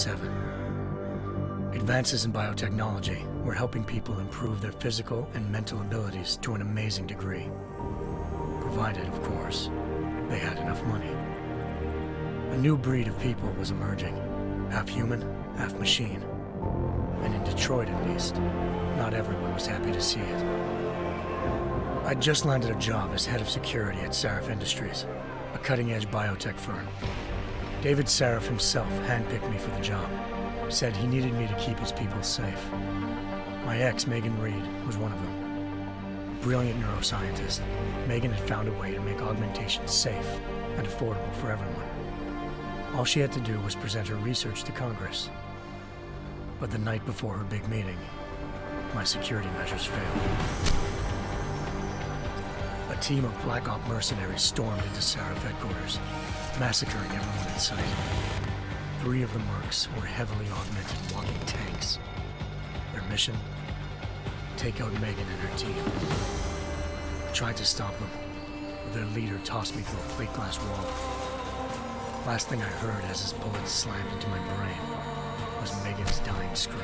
1997. Advances in biotechnology were helping people improve their physical and mental abilities to an amazing degree. Provided, of course, they had enough money. A new breed of people was emerging, half human, half machine. And in Detroit, at least, not everyone was happy to see it. I'd just landed a job as head of security at Sarif Industries, a cutting-edge biotech firm. David Sarif himself handpicked me for the job, said he needed me to keep his people safe. My ex, Megan Reed, was one of them. Brilliant neuroscientist, Megan had found a way to make augmentations safe and affordable for everyone. All she had to do was present her research to Congress. But the night before her big meeting, my security measures failed. A team of Black Op mercenaries stormed into Sarif headquarters, massacring everyone in sight. 3 of the mercs were heavily augmented walking tanks. Their mission? Take out Megan and her team. I tried to stop them, but their leader tossed me through a plate glass wall. Last thing I heard as his bullets slammed into my brain was Megan's dying scream.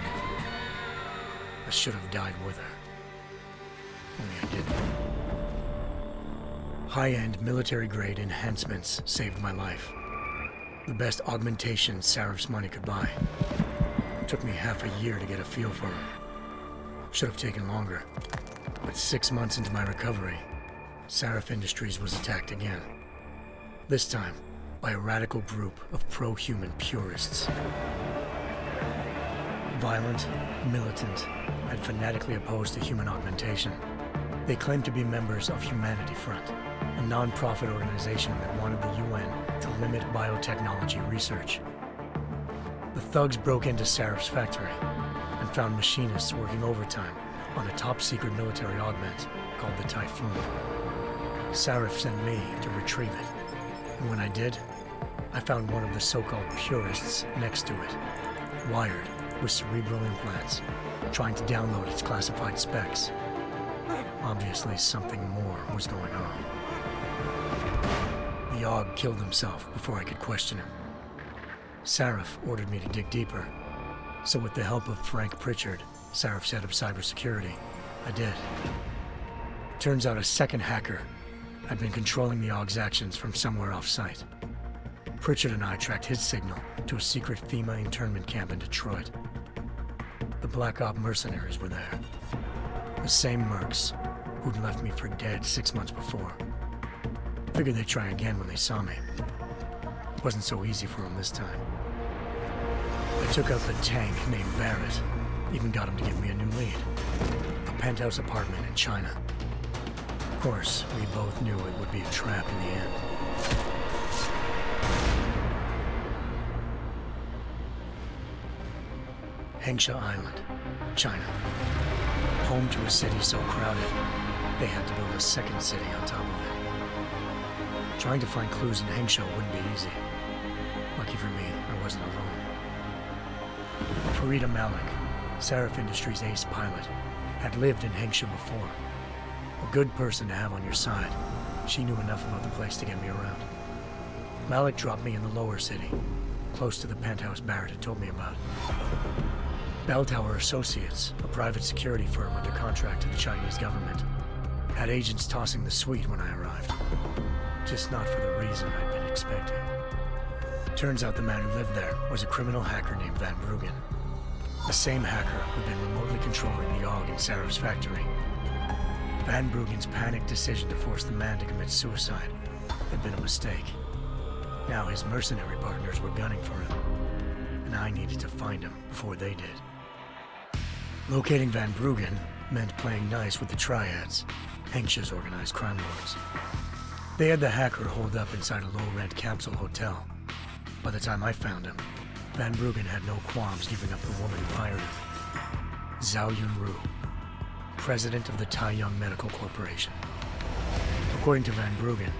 I should have died with her. Only I didn't. High-end military-grade enhancements saved my life. The best augmentations Sarif's money could buy. It took me half a year to get a feel for them. Should have taken longer. But 6 months into my recovery, Sarif Industries was attacked again. This time, by a radical group of pro-human purists. Violent, militant, and fanatically opposed to human augmentation. They claimed to be members of Humanity Front, a non-profit organization that wanted the UN to limit biotechnology research. The thugs broke into Sarif's factory and found machinists working overtime on a top-secret military augment called the Typhoon. Sarif sent me to retrieve it, and when I did, I found one of the so-called purists next to it, wired with cerebral implants, trying to download its classified specs. Obviously, something more was going on. The Aug killed himself before I could question him. Sarif ordered me to dig deeper, so with the help of Frank Pritchard, Sarif's head of cybersecurity, I did. Turns out a second hacker had been controlling the Aug's actions from somewhere off-site. Pritchard and I tracked his signal to a secret FEMA internment camp in Detroit. The Black Op mercenaries were there. The same mercs who'd left me for dead 6 months before. Figured they'd try again when they saw me. Wasn't so easy for them this time. I took out the tank named Barrett, even got him to give me a new lead. A penthouse apartment in China. Of course, we both knew it would be a trap in the end. Hengsha Island, China. Home to a city so crowded, they had to build a second city on top of it. Trying to find clues in Hengsha wouldn't be easy. Lucky for me, I wasn't alone. Farida Malik, Sarif Industries' ace pilot, had lived in Hengsha before. A good person to have on your side. She knew enough about the place to get me around. Malik dropped me in the lower city, close to the penthouse Barrett had told me about. Bell Tower Associates, a private security firm under contract to the Chinese government, had agents tossing the suite when I arrived. Just not for the reason I'd been expecting. Turns out the man who lived there was a criminal hacker named Van Bruggen. The same hacker who'd been remotely controlling the Aug in Sarif's factory. Van Bruggen's panicked decision to force the man to commit suicide had been a mistake. Now his mercenary partners were gunning for him, and I needed to find him before they did. Locating Van Bruggen meant playing nice with the Triads, Hengsha's organized crime lords. They had the hacker holed up inside a low-rent capsule hotel. By the time I found him, Van Bruggen had no qualms giving up the woman who hired him. Zhao Yunru, president of the Taiyang Medical Corporation. According to Van Bruggen,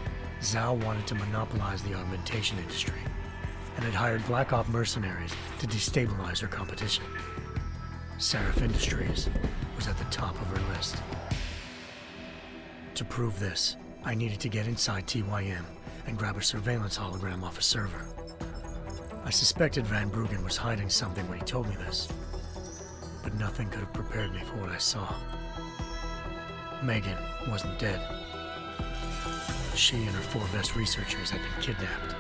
Zhao wanted to monopolize the augmentation industry and had hired Black Op mercenaries to destabilize her competition. Sarif Industries was at the top of her list. To prove this, I needed to get inside TYM and grab a surveillance hologram off a server. I suspected Van Bruggen was hiding something when he told me this, but nothing could have prepared me for what I saw. Megan wasn't dead. She and her 4 best researchers had been kidnapped,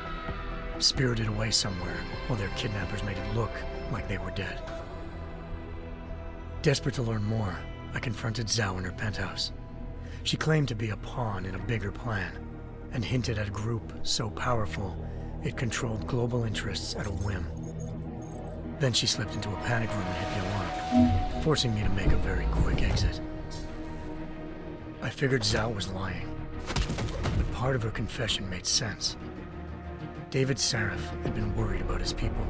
spirited away somewhere while their kidnappers made it look like they were dead. Desperate to learn more, I confronted Zhao in her penthouse. She claimed to be a pawn in a bigger plan, and hinted at a group so powerful it controlled global interests at a whim. Then she slipped into a panic room and hit the alarm, forcing me to make a very quick exit. I figured Zhao was lying, but part of her confession made sense. David Sarif had been worried about his people.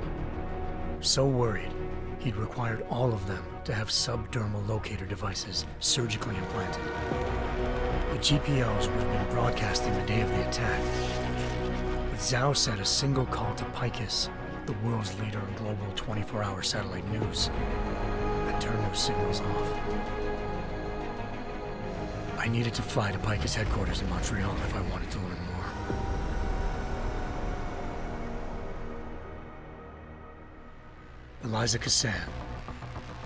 So worried, he'd required all of them to have subdermal locator devices surgically implanted. The GPOs would have been broadcasting the day of the attack, but Zhao said a single call to Picus, the world's leader in global 24-hour satellite news, had turned those signals off. I needed to fly to Picus headquarters in Montreal if I wanted to learn more. Eliza Cassan,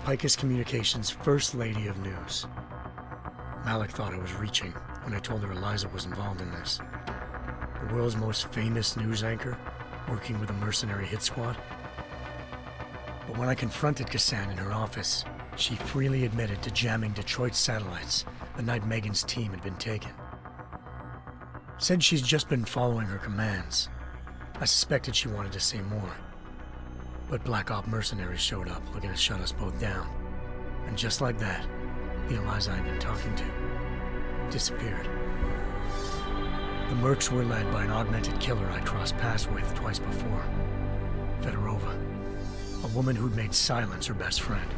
Picus Communications' First Lady of News. Malik thought I was reaching when I told her Eliza was involved in this. The world's most famous news anchor, working with a mercenary hit squad. But when I confronted Cassan in her office, she freely admitted to jamming Detroit's satellites the night Megan's team had been taken. Said she's just been following her commands. I suspected she wanted to say more. But Black Op mercenaries showed up looking to shut us both down. And just like that, the Eliza I'd been talking to disappeared. The mercs were led by an augmented killer I'd crossed paths with twice before. Fedorova, a woman who'd made silence her best friend.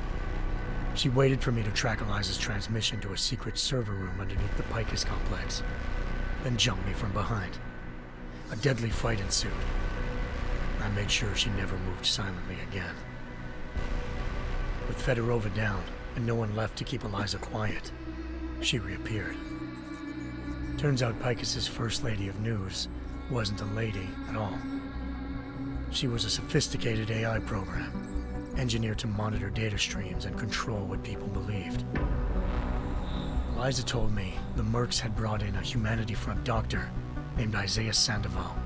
She waited for me to track Eliza's transmission to a secret server room underneath the Picus complex, then jumped me from behind. A deadly fight ensued. I made sure she never moved silently again. With Fedorova down and no one left to keep Eliza quiet, she reappeared. Turns out Picus's First Lady of News wasn't a lady at all. She was a sophisticated AI program, engineered to monitor data streams and control what people believed. Eliza told me the mercs had brought in a Humanity Front doctor named Isaiah Sandoval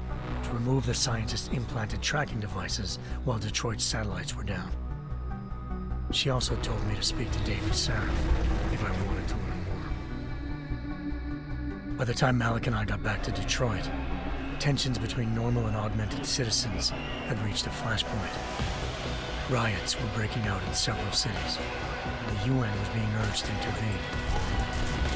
to remove the scientist's implanted tracking devices while Detroit's satellites were down. She also told me to speak to David Sarif if I wanted to learn more. By the time Malik and I got back to Detroit, tensions between normal and augmented citizens had reached a flashpoint. Riots were breaking out in several cities, and the UN was being urged to intervene.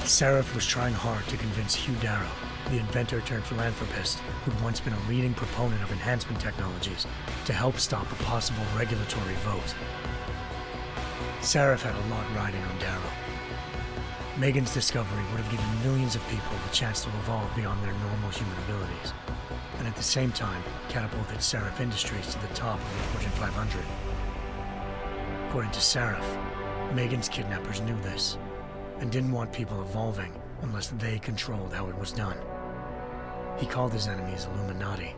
Sarif was trying hard to convince Hugh Darrow, the inventor turned philanthropist who'd once been a leading proponent of enhancement technologies, to help stop a possible regulatory vote. Sarif had a lot riding on Darrow. Megan's discovery would have given millions of people the chance to evolve beyond their normal human abilities, and at the same time catapulted Sarif Industries to the top of the Fortune 500. According to Sarif, Megan's kidnappers knew this, and didn't want people evolving unless they controlled how it was done. He called his enemies Illuminati,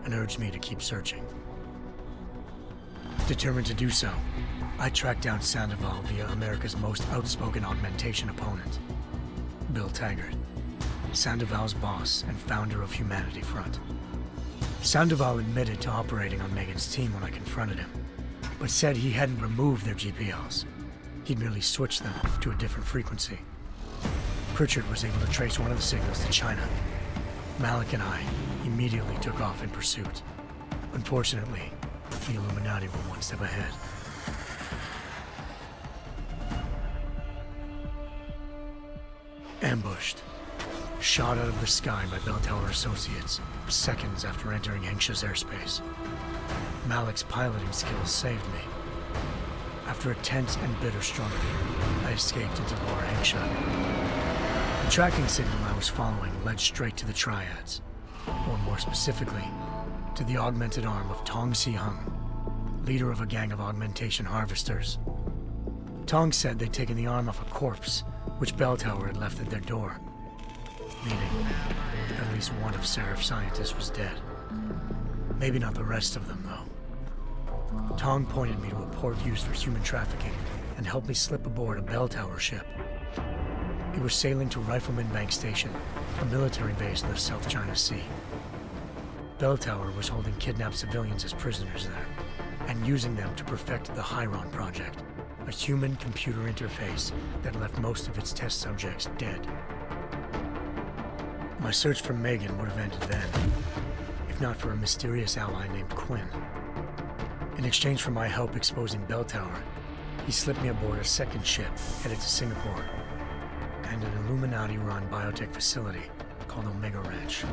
and urged me to keep searching. Determined to do so, I tracked down Sandoval via America's most outspoken augmentation opponent, Bill Taggart, Sandoval's boss and founder of Humanity Front. Sandoval admitted to operating on Megan's team when I confronted him, but said he hadn't removed their GPLs. He'd merely switched them to a different frequency. Pritchard was able to trace one of the signals to China. Malik and I immediately took off in pursuit. Unfortunately, the Illuminati were one step ahead. Ambushed. Shot out of the sky by Bell Tower Associates, seconds after entering Hengsha's airspace. Malik's piloting skills saved me. After a tense and bitter struggle, I escaped into Lower Hengsha. The tracking signal I was following led straight to the Triads, or more specifically, to the augmented arm of Tong Si-hung, leader of a gang of augmentation harvesters. Tong said they'd taken the arm off a corpse, which Bell Tower had left at their door, meaning at least one of Sarif's scientists was dead. Maybe not the rest of them, though. Tong pointed me to a port used for human trafficking and helped me slip aboard a bell tower ship. It was sailing to Rifleman Bank Station, a military base in the South China Sea. Bell Tower was holding kidnapped civilians as prisoners there, and using them to perfect the Hyron Project, a human-computer interface that left most of its test subjects dead. My search for Megan would have ended then, if not for a mysterious ally named Quinn. In exchange for my help exposing Bell Tower, he slipped me aboard a second ship headed to Singapore, and an Illuminati-run biotech facility called Omega Ranch.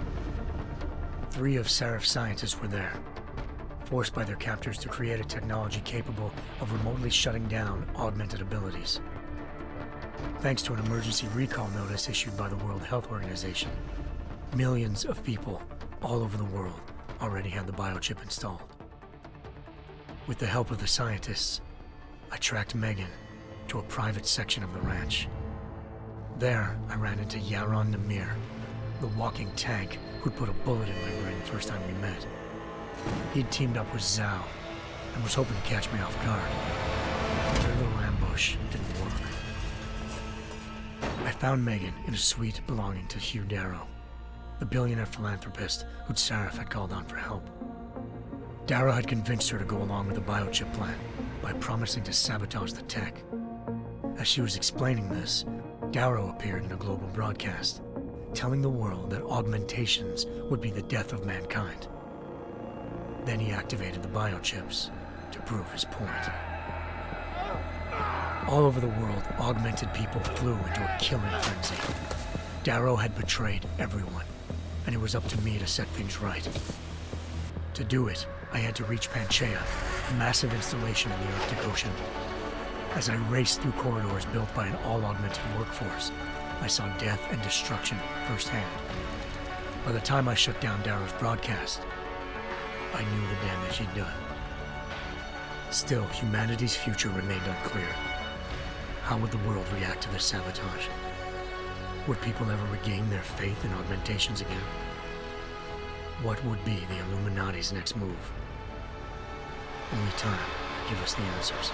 3 of Seraph's scientists were there, forced by their captors to create a technology capable of remotely shutting down augmented abilities. Thanks to an emergency recall notice issued by the World Health Organization, millions of people all over the world already had the biochip installed. With the help of the scientists, I tracked Megan to a private section of the ranch. There, I ran into Yaron Namir, the walking tank who'd put a bullet in my brain the first time we met. He'd teamed up with Zhao and was hoping to catch me off guard. Their little ambush didn't work. I found Megan in a suite belonging to Hugh Darrow, the billionaire philanthropist who'd Seraph had called on for help. Darrow had convinced her to go along with the biochip plan by promising to sabotage the tech. As she was explaining this, Darrow appeared in a global broadcast, telling the world that augmentations would be the death of mankind. Then he activated the biochips to prove his point. All over the world, augmented people flew into a killing frenzy. Darrow had betrayed everyone, and it was up to me to set things right. To do it, I had to reach Panchaea, a massive installation in the Arctic Ocean. As I raced through corridors built by an all-augmented workforce, I saw death and destruction firsthand. By the time I shut down Darrow's broadcast, I knew the damage he'd done. Still, humanity's future remained unclear. How would the world react to this sabotage? Would people ever regain their faith in augmentations again? What would be the Illuminati's next move? Only time could give us the answers.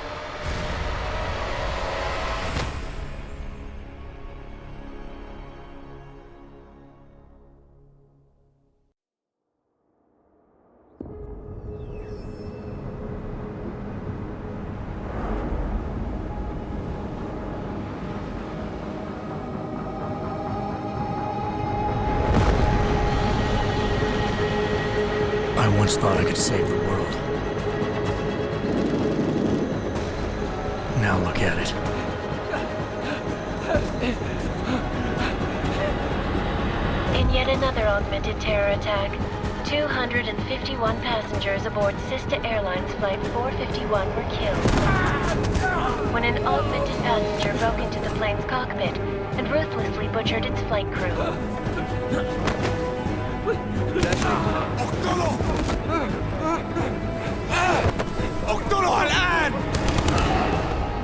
I once thought I could save the world. Now look at it. In yet another augmented terror attack, 251 passengers aboard Sister Airlines Flight 451 were killed when an augmented passenger broke into the plane's cockpit and ruthlessly butchered its flight crew.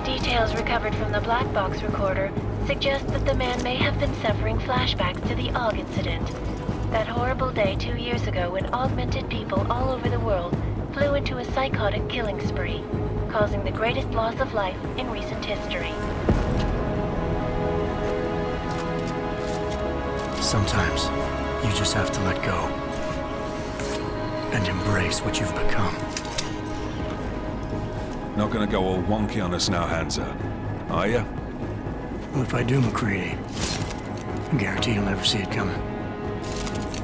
Details recovered from the black box recorder suggest that the man may have been suffering flashbacks to the Aug incident. That horrible day 2 years ago when augmented people all over the world flew into a psychotic killing spree, causing the greatest loss of life in recent history. Sometimes, you just have to let go and embrace what you've become. Not gonna go all wonky on us now, Hansa, are ya? Well, if I do, McCready, I guarantee you'll never see it coming.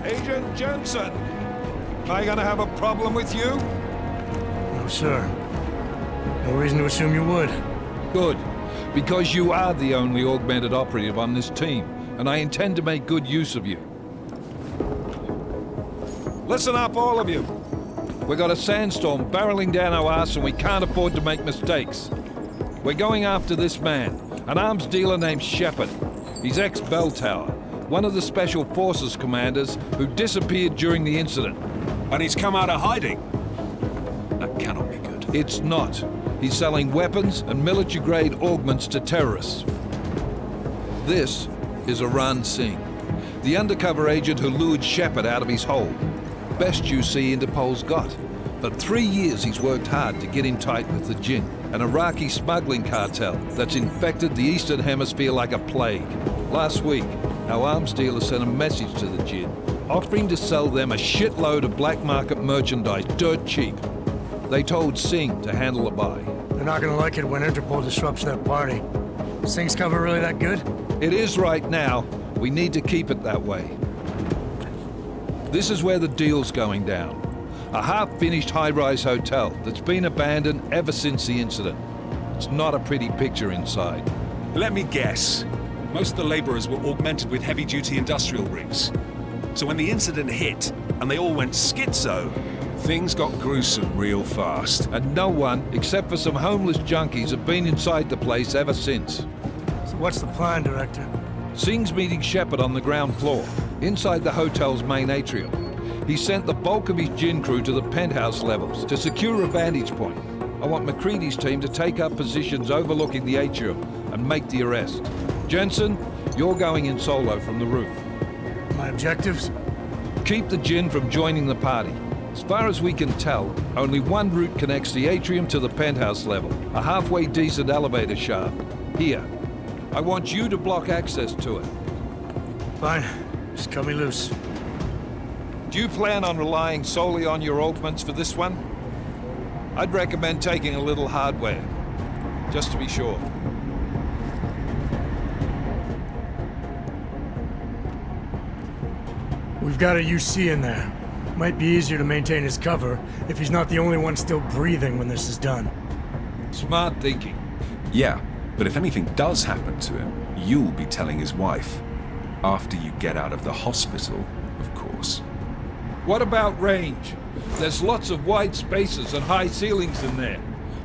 Agent Jensen! Am I gonna have a problem with you? No, sir. No reason to assume you would. Good. Because you are the only augmented operative on this team, and I intend to make good use of you. Listen up, all of you. We got a sandstorm barreling down our arse and we can't afford to make mistakes. We're going after this man, an arms dealer named Shepard. He's ex-Bell Tower, one of the Special Forces commanders who disappeared during the incident. And he's come out of hiding? That cannot be good. It's not. He's selling weapons and military-grade augments to terrorists. This is Aran Singh, the undercover agent who lured Shepard out of his hole. Best you see Interpol's got. For 3 years he's worked hard to get in tight with the Jinn, an Iraqi smuggling cartel that's infected the Eastern Hemisphere like a plague. Last week, our arms dealer sent a message to the Jinn, offering to sell them a shitload of black market merchandise dirt cheap. They told Singh to handle the buy. They're not gonna like it when Interpol disrupts that party. Singh's cover really that good? It is right now. We need to keep it that way. This is where the deal's going down. A half-finished high-rise hotel that's been abandoned ever since the incident. It's not a pretty picture inside. Let me guess. Most of the laborers were augmented with heavy-duty industrial rigs. So when the incident hit, and they all went schizo, things got gruesome real fast. And no one, except for some homeless junkies, have been inside the place ever since. So what's the plan, Director? Singh's meeting Shepard on the ground floor, inside the hotel's main atrium. He sent the bulk of his Jinn crew to the penthouse levels to secure a vantage point. I want McCready's team to take up positions overlooking the atrium and make the arrest. Jensen, you're going in solo from the roof. My objectives? Keep the Jinn from joining the party. As far as we can tell, only one route connects the atrium to the penthouse level, a halfway decent elevator shaft. Here. I want you to block access to it. Fine. Just cut me loose. Do you plan on relying solely on your augments for this one? I'd recommend taking a little hardware, just to be sure. We've got a UC in there. Might be easier to maintain his cover if he's not the only one still breathing when this is done. Smart thinking. Yeah, but if anything does happen to him, you'll be telling his wife. After you get out of the hospital, of course. What about range? There's lots of wide spaces and high ceilings in there,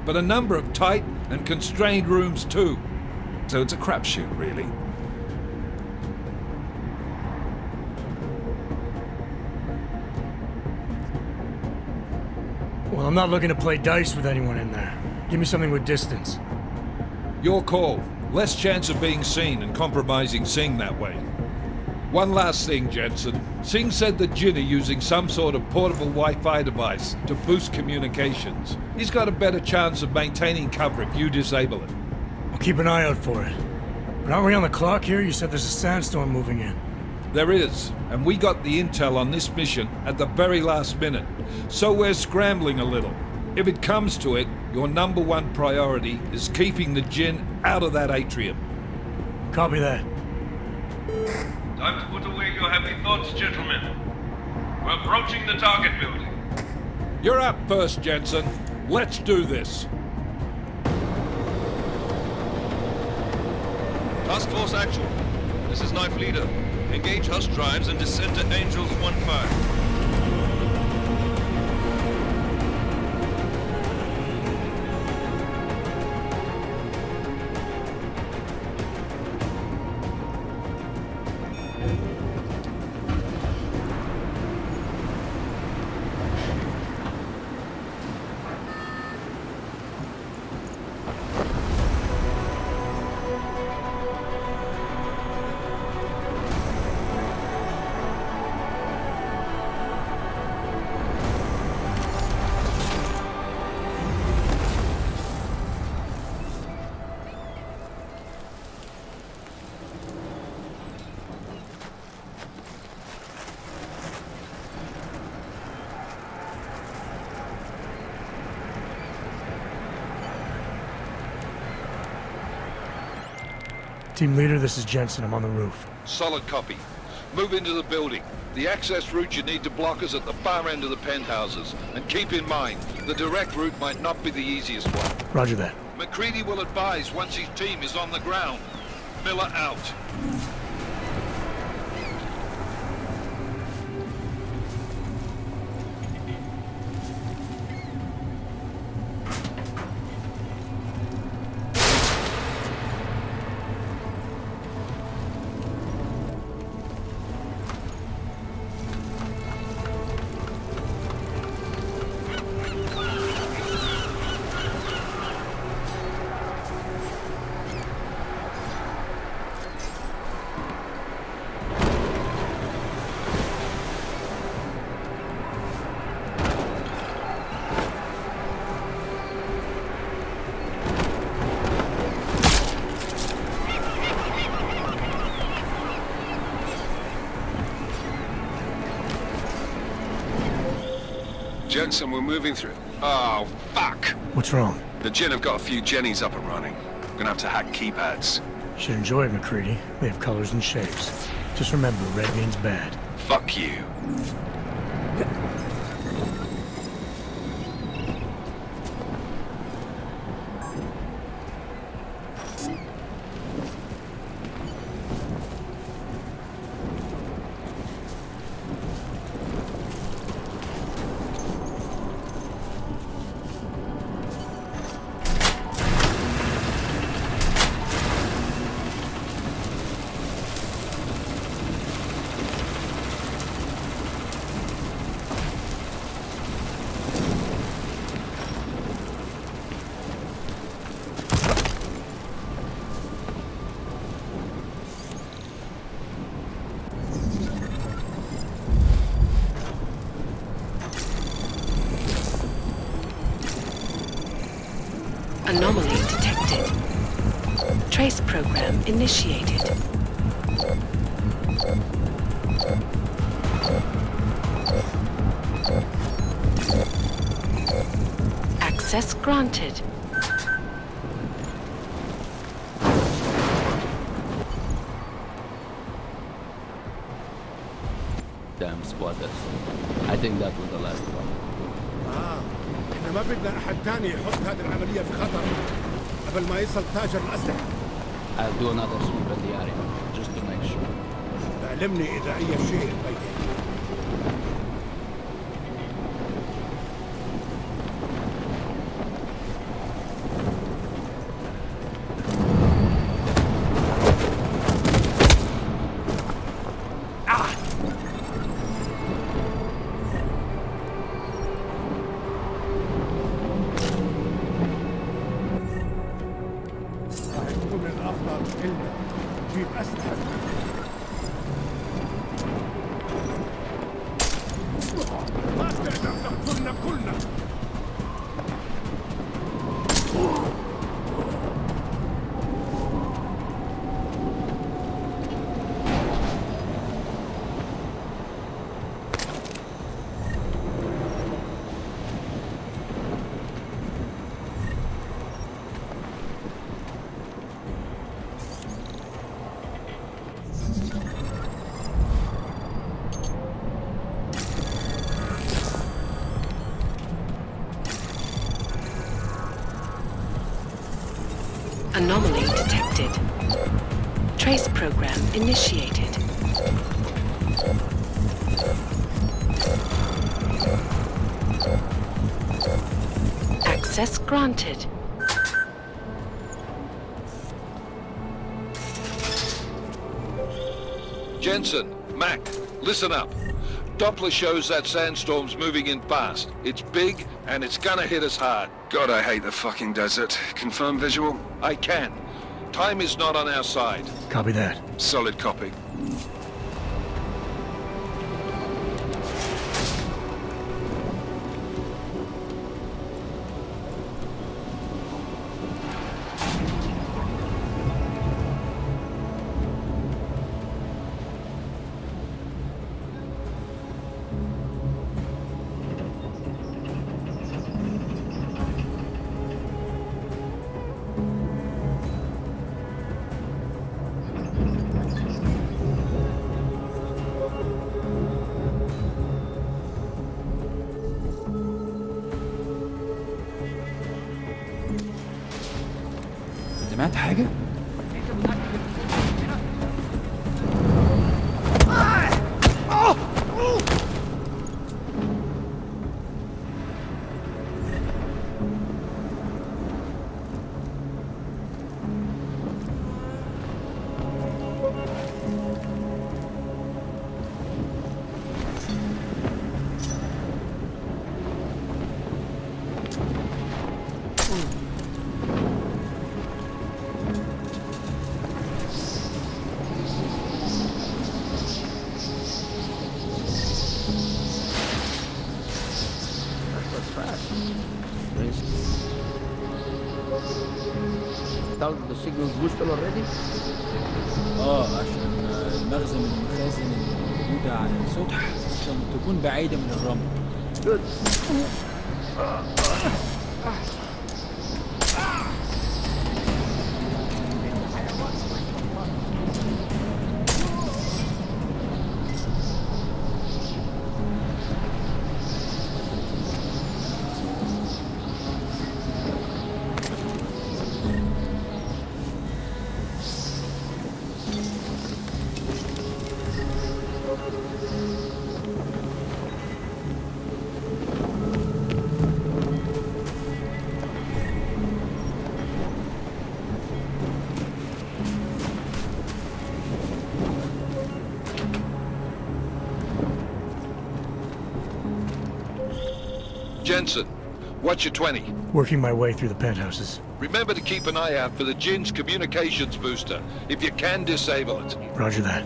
but a number of tight and constrained rooms too. So it's a crapshoot, really. Well, I'm not looking to play dice with anyone in there. Give me something with distance. Your call. Less chance of being seen and compromising Singh that way. One last thing, Jensen. Singh said the Jinn are using some sort of portable Wi-Fi device to boost communications. He's got a better chance of maintaining cover if you disable it. I'll keep an eye out for it. But aren't we on the clock here? You said there's a sandstorm moving in. There is, and we got the intel on this mission at the very last minute, so we're scrambling a little. If it comes to it, your number one priority is keeping the Jinn out of that atrium. Copy that. Time to put away your heavy thoughts, gentlemen. We're approaching the target building. You're up first, Jensen. Let's do this. Task Force actual. This is Knife Leader. Engage Hush drives and descend to Angels 1-5. Team leader, this is Jensen. I'm on the roof. Solid copy. Move into the building. The access route you need to block is at the far end of the penthouses. And keep in mind, the direct route might not be the easiest one. Roger that. McCready will advise once his team is on the ground. Miller out. Jensen, we're moving through. Oh, fuck! What's wrong? The Jinn have got a few Jennies up and running. We're gonna have to hack keypads. Should enjoy it, McCready. They have colors and shapes. Just remember, red means bad. Fuck you. Anomaly detected. Trace program initiated. Access granted. Damn squatters. I think that was the last one. احنا ما بدنا احد تاني يحط هذه العملية في خطر قبل ما يصل تاجر الأسلحة. I'll do another sweep in the area, just to make sure. علمني إذا أي شيء تغير. جيب أسلحة. ما استعجل تقتلنا كلنا. Anomaly detected. Trace program initiated. Access granted. Jensen, Mac, listen up. Doppler shows that sandstorm's moving in fast. It's big, and it's gonna hit us hard. God, I hate the fucking desert. Confirm visual? I can. Time is not on our side. Copy that. Solid copy. سمعت حاجة؟ The signal boosted already? عشان المخزن المخازن اللي موجودة على السطح عشان تكون بعيدة من الرمل. Jensen, what's your 20? Working my way through the penthouses. Remember to keep an eye out for the Jin's communications booster. If you can, disable it. Roger that.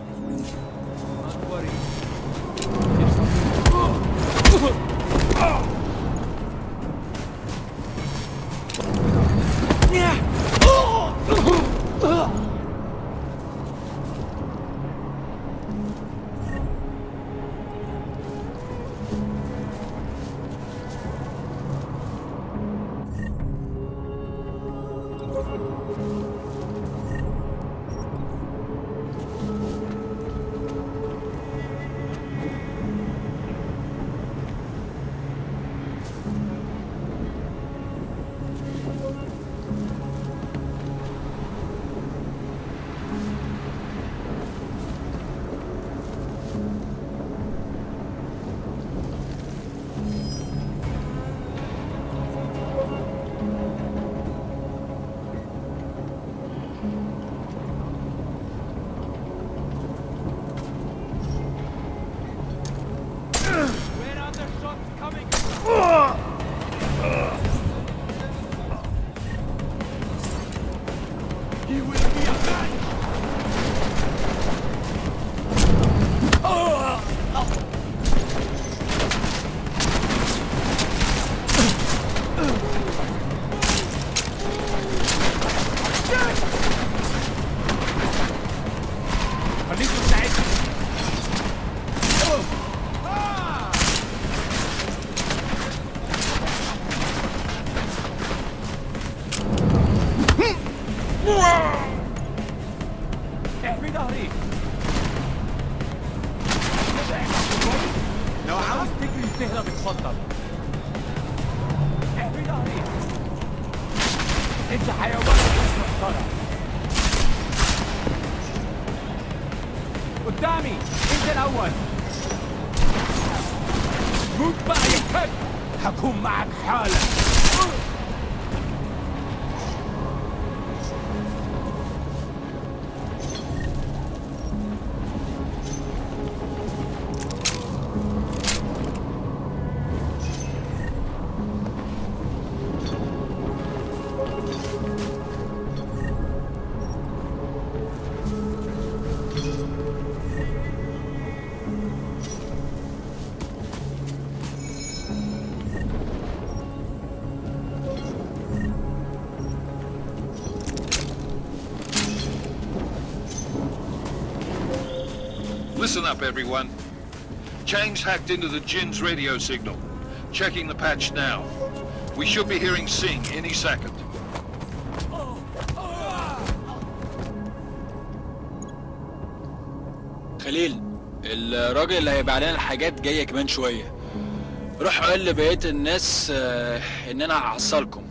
Listen up, everyone. Chang's hacked into the Jin's radio signal. Checking the patch now. We should be hearing Sing any second. خليل، الراجل اللي هيبقى علينا الحاجات جاية كمان شوية. روح قول لبقية الناس إن أنا هحصلكم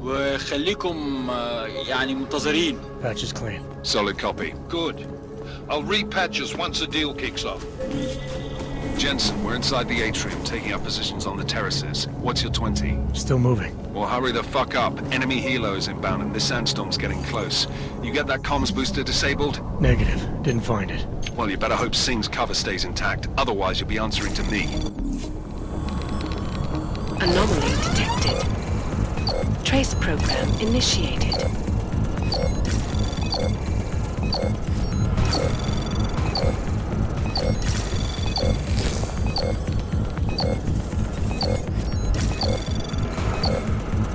وخليكم يعني منتظرين. Patch is clean. Solid copy. Good. I'll repatch us once the deal kicks off. Jensen, we're inside the atrium, taking up positions on the terraces. What's your 20? Still moving. Well, hurry the fuck up. Enemy helo is inbound and this sandstorm's getting close. You get that comms booster disabled? Negative. Didn't find it. Well, you better hope Singh's cover stays intact. Otherwise, you'll be answering to me. Anomaly detected. Trace program initiated.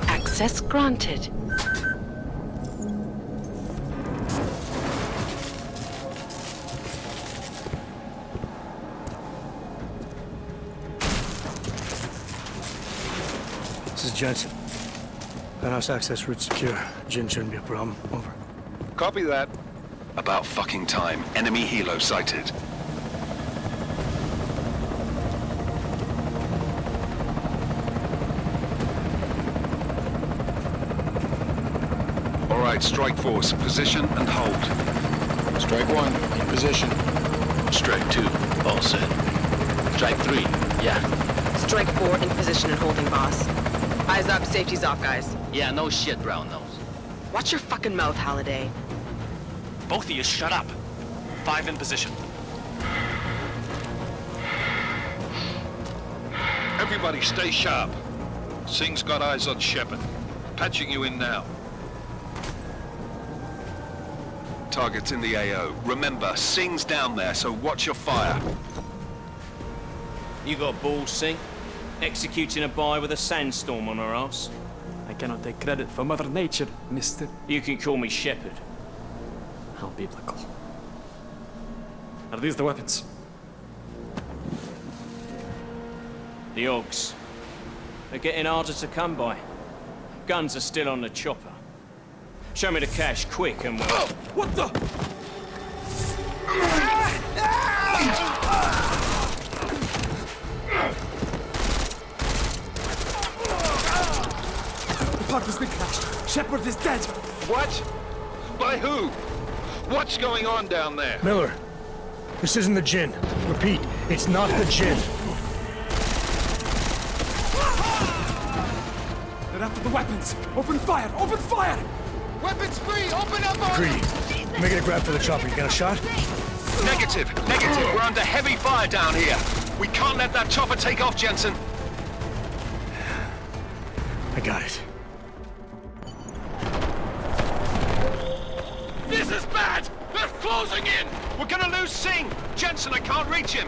Access granted. Jensen. Penthouse access route secure. Jin shouldn't be a problem. Over. Copy that. About fucking time. Enemy helo sighted. All right, strike force. Position and hold. Strike 1, in position. Strike 2, all set. Strike 3, yeah. Strike 4 in position and holding, boss. Eyes up, safety's off, guys. Yeah, no shit, brown nose. Watch your fucking mouth, Halliday. Both of you shut up. 5 in position. Everybody stay sharp. Singh's got eyes on Shepard. Patching you in now. Target's in the AO. Remember, Singh's down there, so watch your fire. You got balls, Singh? Executing a buy with a sandstorm on our ass? I cannot take credit for Mother Nature, mister. You can call me Shepard. How biblical. Are these the weapons? The Augs. They're getting harder to come by. Guns are still on the chopper. Show me the cash, quick, and we'll... Oh, what the? The part has been crashed. Shepard is dead. What? By who? What's going on down there? Miller, this isn't the Jinn. Repeat, it's not the Jinn. They're after the weapons. Open fire! Open fire! Weapons free! Open up on Greedy, making a grab for the chopper. You got a shot? Negative. We're under heavy fire down here. We can't let that chopper take off, Jensen. I got it. This is bad! They're closing in! We're gonna lose Singh! Jensen, I can't reach him!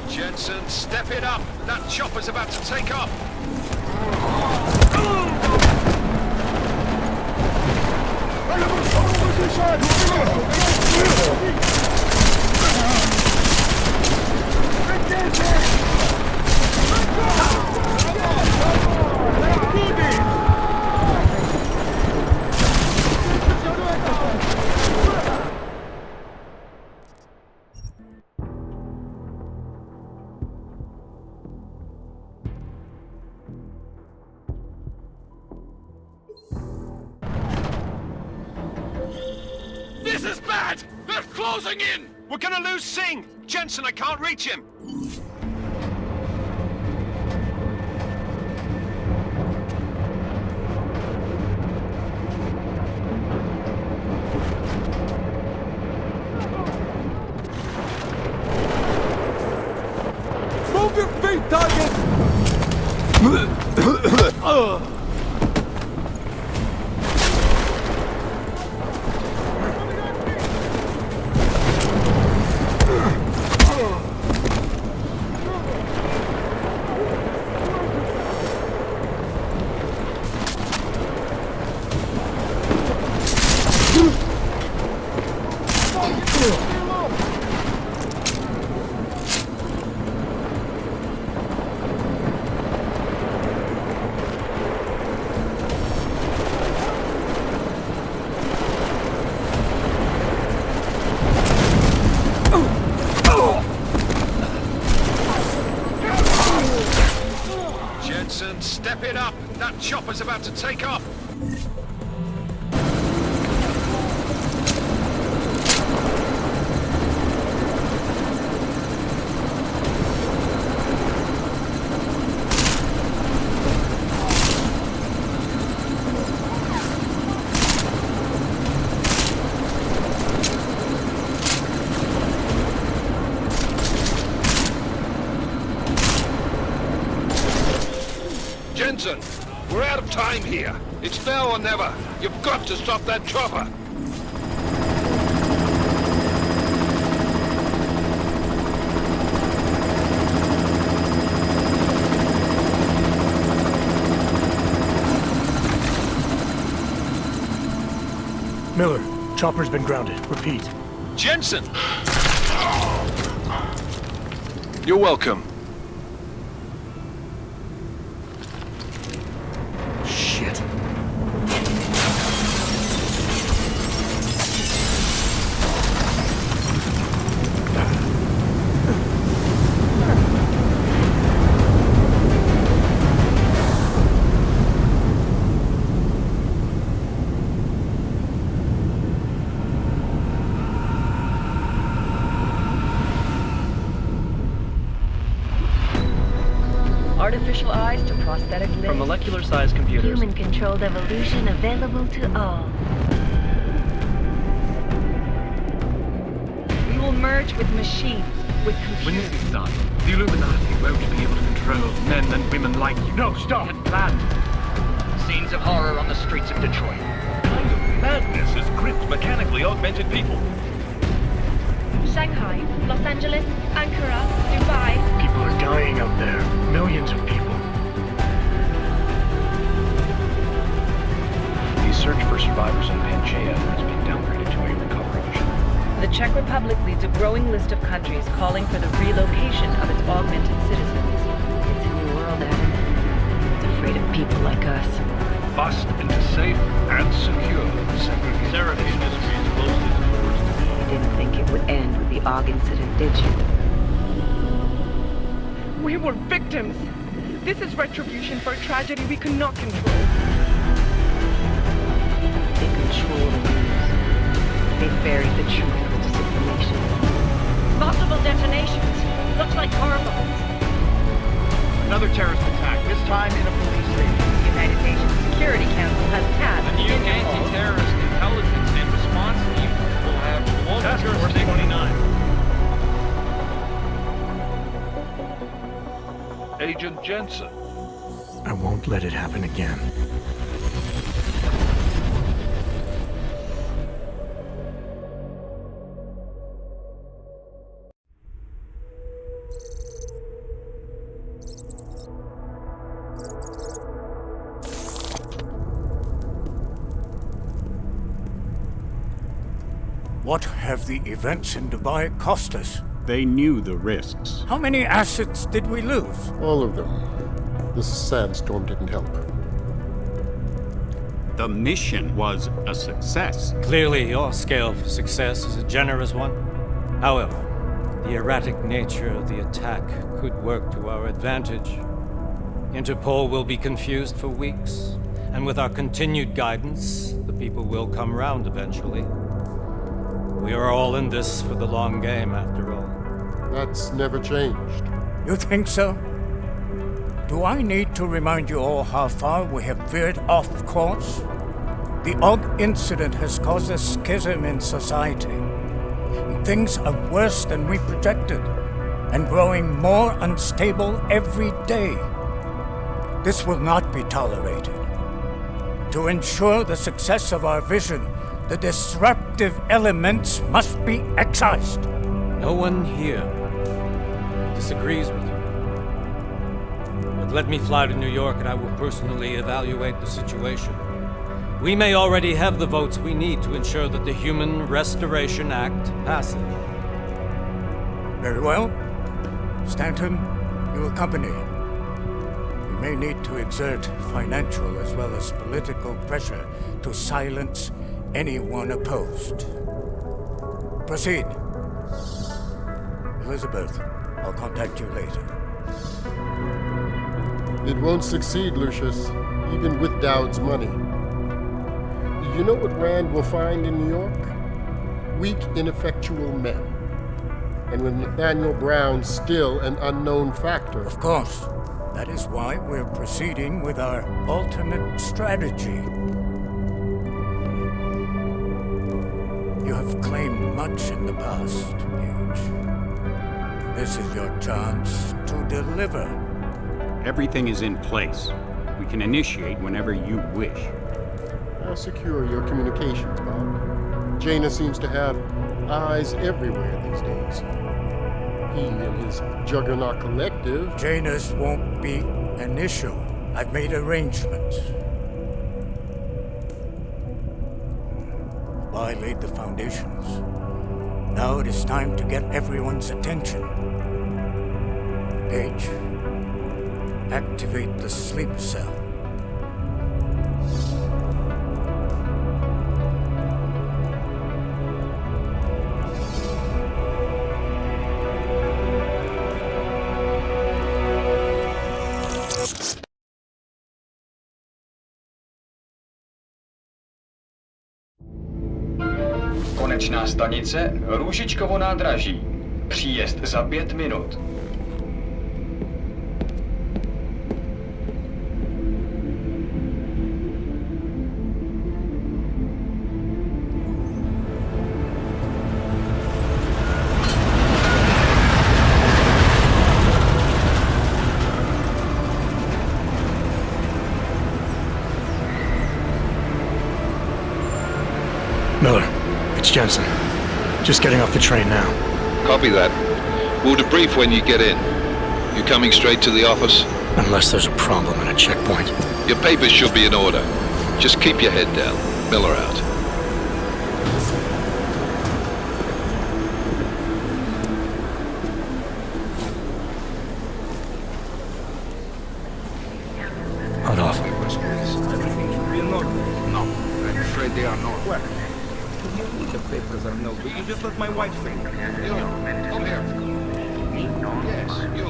Jensen, step it up! That chopper's about to take off! This is bad! They're closing in! We're gonna lose Singh! Jensen, I can't reach him! Move your feet, target! That chopper's about to take off! Jensen, we're out of time here. It's now or never. You've got to stop that chopper. Miller, chopper's been grounded. Repeat. Jensen! You're welcome. Shit. Artificial eyes to prosthetic limbs. From molecular-sized computers. Human-controlled evolution available to all. We will merge with machines, with computers. When this is done, the Illuminati won't be able to control men and women like you. No, stop! We had planned. Scenes of horror on the streets of Detroit. What kind of madness has gripped mechanically augmented people? Shanghai, Los Angeles, Ankara, Dubai. People are dying out there. Millions of people. The search for survivors in Pangaea has been downgraded to a recovery mission. The Czech Republic leads a growing list of countries calling for the relocation of its augmented citizens. It's a new world, Adam. It's afraid of people like us. Bust into safe and secure Seraph Industries closely towards the You didn't think it would end with the AUG incident, did you? We were victims. This is retribution for a tragedy we could not control. They control the news. They buried the truth with disinformation. Multiple detonations. Looks like car bombs. Another terrorist attack, this time in a police station. The United Nations Security Council has passed The new anti-terrorist intelligence and response team will have all Task Force 29. Agent Jensen. I won't let it happen again. What have the events in Dubai cost us? They knew the risks. How many assets did we lose? All of them. This sandstorm didn't help. The mission was a success. Clearly, your scale for success is a generous one. However, the erratic nature of the attack could work to our advantage. Interpol will be confused for weeks, and with our continued guidance, the people will come round eventually. We are all in this for the long game, after all. That's never changed. You think so? Do I need to remind you all how far we have veered off course? The AUG incident has caused a schism in society. Things are worse than we projected, and growing more unstable every day. This will not be tolerated. To ensure the success of our vision, the disruptive elements must be excised. No one here disagrees with you. But let me fly to New York and I will personally evaluate the situation. We may already have the votes we need to ensure that the Human Restoration Act passes. Very well. Stanton, you accompany. We may need to exert financial as well as political pressure to silence anyone opposed. Proceed. Elizabeth, I'll contact you later. It won't succeed, Lucius. even with Dowd's money. You know what Rand will find in New York? Weak, ineffectual men. And with Nathaniel Brown still an unknown factor. Of course. That is why we're proceeding with our alternate strategy. You have claimed much in the past, Paige. This is your chance to deliver. Everything is in place. We can initiate whenever you wish. I'll secure your communications, Bob. Jaina seems to have eyes everywhere these days. He and his Juggernaut Collective... Jaina's won't be an issue. I've made arrangements. I laid the foundations. Now it is time to get everyone's attention. Paige, activate the sleep cell. Konečná stanice Růžičkovo nádraží. Příjezd za 5 minut. Miller, it's Jensen. Just getting off the train now. Copy that. We'll debrief when you get in. You coming straight to the office? Unless there's a problem at a checkpoint. Your papers should be in order. Just keep your head down. Miller out. Hot off. Everything should be in order. No, I'm afraid they are not. Well, the papers are no good. You just let my wife say. You, come here. Yes, you.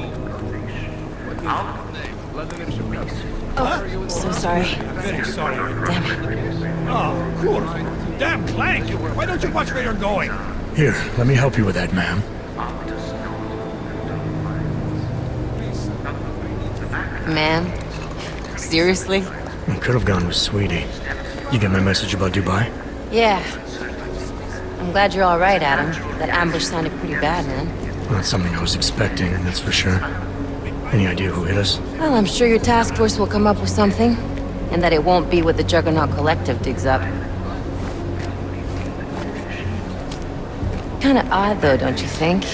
What name? Vladimir Shevkov. Oh, so sorry. Very sorry. Damn it. Oh, cool. Damn clank. Why don't you watch where you're going? Here, let me help you with that, ma'am. Man? Seriously? I could have gone with Sweetie. You get my message about Dubai? Yeah. I'm glad you're all right, Adam. That ambush sounded pretty bad, man. Not something I was expecting, that's for sure. Any idea who hit us? Well, I'm sure your task force will come up with something. And that it won't be what the Juggernaut Collective digs up. Kinda odd, though, don't you think?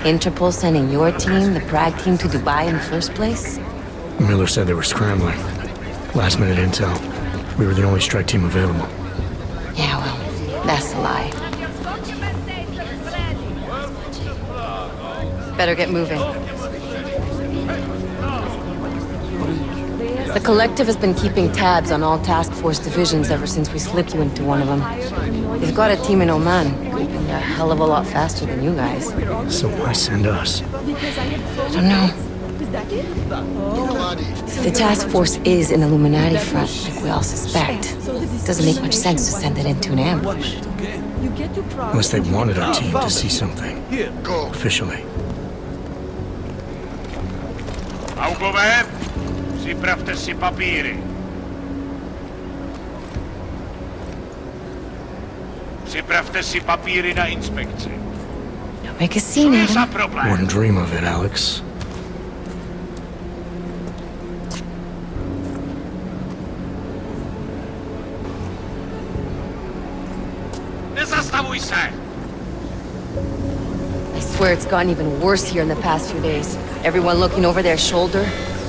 Interpol sending your team, the Prague team, to Dubai in the first place? Miller said they were scrambling. Last minute intel. We were the only strike team available. Yeah, well, that's a lie. Better get moving. The Collective has been keeping tabs on all task force divisions ever since we slipped you into one of them. They've got a team in Oman. Could have been a hell of a lot faster than you guys. So why send us? I don't know. If the task force is an Illuminati front, like we all suspect, it doesn't make much sense to send it into an ambush. Unless they wanted our team to see something. Officially. Augové, připravte si papíry. Připravte si papíry na inspekci. Don't make a scene, Adam. Wouldn't dream of it, Alex. Nezastavuj se! I swear it's gotten even worse here in the past few days. Everyone looking over their shoulder.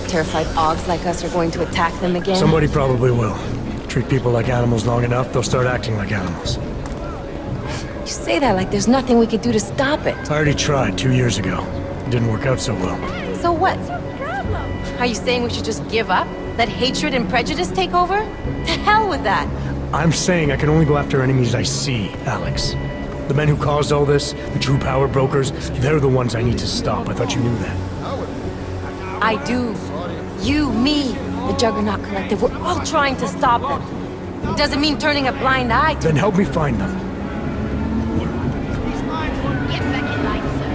Terrified Augs like us are going to attack them again. Somebody probably will. Treat people like animals long enough, they'll start acting like animals. You say that like there's nothing we could do to stop it. I already tried 2 years ago. It didn't work out so well. So what? Are you saying we should just give up? Let hatred and prejudice take over? To hell with that! I'm saying I can only go after enemies I see, Alex. The men who caused all this, the true power brokers, they're the ones I need to stop. I thought you knew that. I do. You, me, the Juggernaut Collective. We're all trying to stop them. It doesn't mean turning a blind eye to... Then help me find them. Get back in line, sir.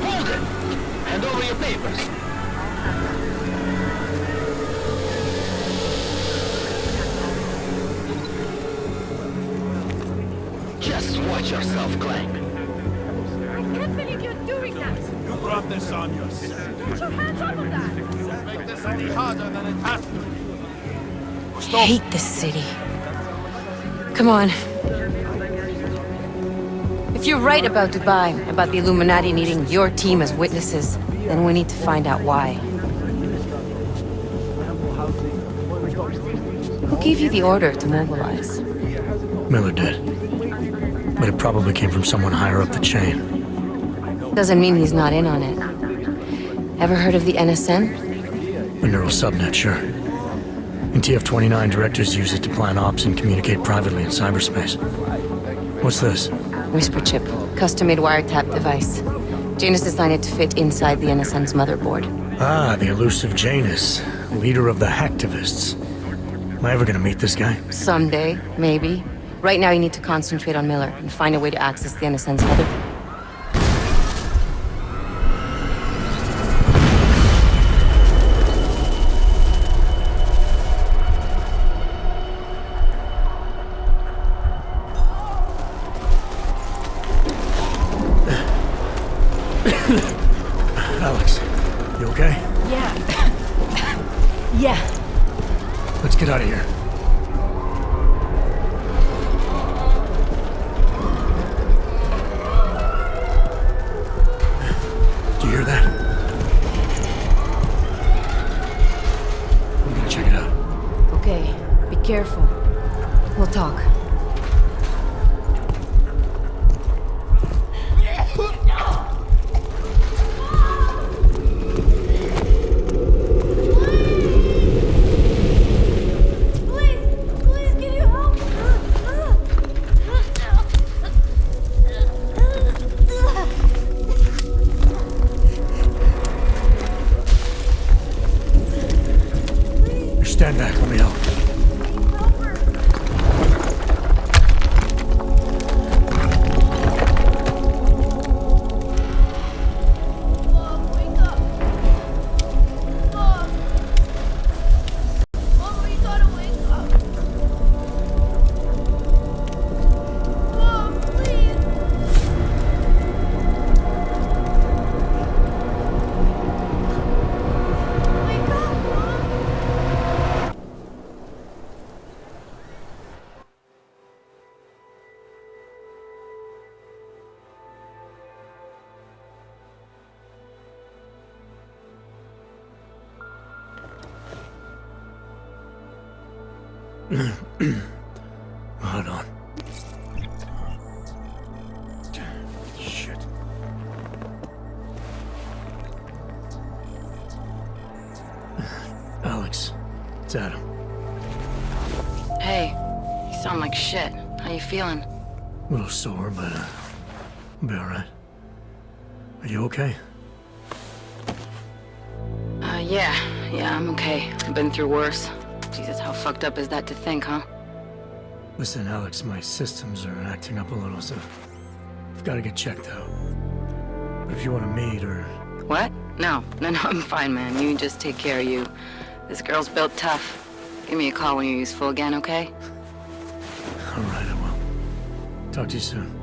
Hold it! Hand over your papers. Just watch yourself, Clank. I can't believe you're doing that! You brought this on yourself. Put your hands up on that! Make this any harder than it has to be. I hate this city. Come on. If you're right about Dubai, about the Illuminati needing your team as witnesses, then we need to find out why. Who gave you the order to mobilize? Miller did. But it probably came from someone higher up the chain. Doesn't mean he's not in on it. Ever heard of the NSN? A neural subnet, sure. In TF-29, directors use it to plan ops and communicate privately in cyberspace. What's this? Whisper chip. Custom-made wiretap device. Janus designed it to fit inside the NSN's motherboard. Ah, the elusive Janus. Leader of the hacktivists. Am I ever gonna meet this guy? Someday, maybe. Right now you need to concentrate on Miller and find a way to access the NSN's motherboard. Alex, you okay? Yeah. Yeah. Let's get out of here. Do you hear that? I'm gonna check it out. Okay, be careful. We'll talk. Stand back, let me help. Hold on. Shit. Alex, it's Adam. Hey, you sound like shit. How you feeling? A little sore, but I'll be alright. Are you okay? Yeah, I'm okay. I've been through worse. Jesus, how fucked up is that to think, huh? Listen, Alex, my systems are acting up a little, so I've got to get checked out. But if you want to meet or... What? No, I'm fine, man. You just take care of you. This girl's built tough. Give me a call when you're useful again, okay? All right, I will. Talk to you soon.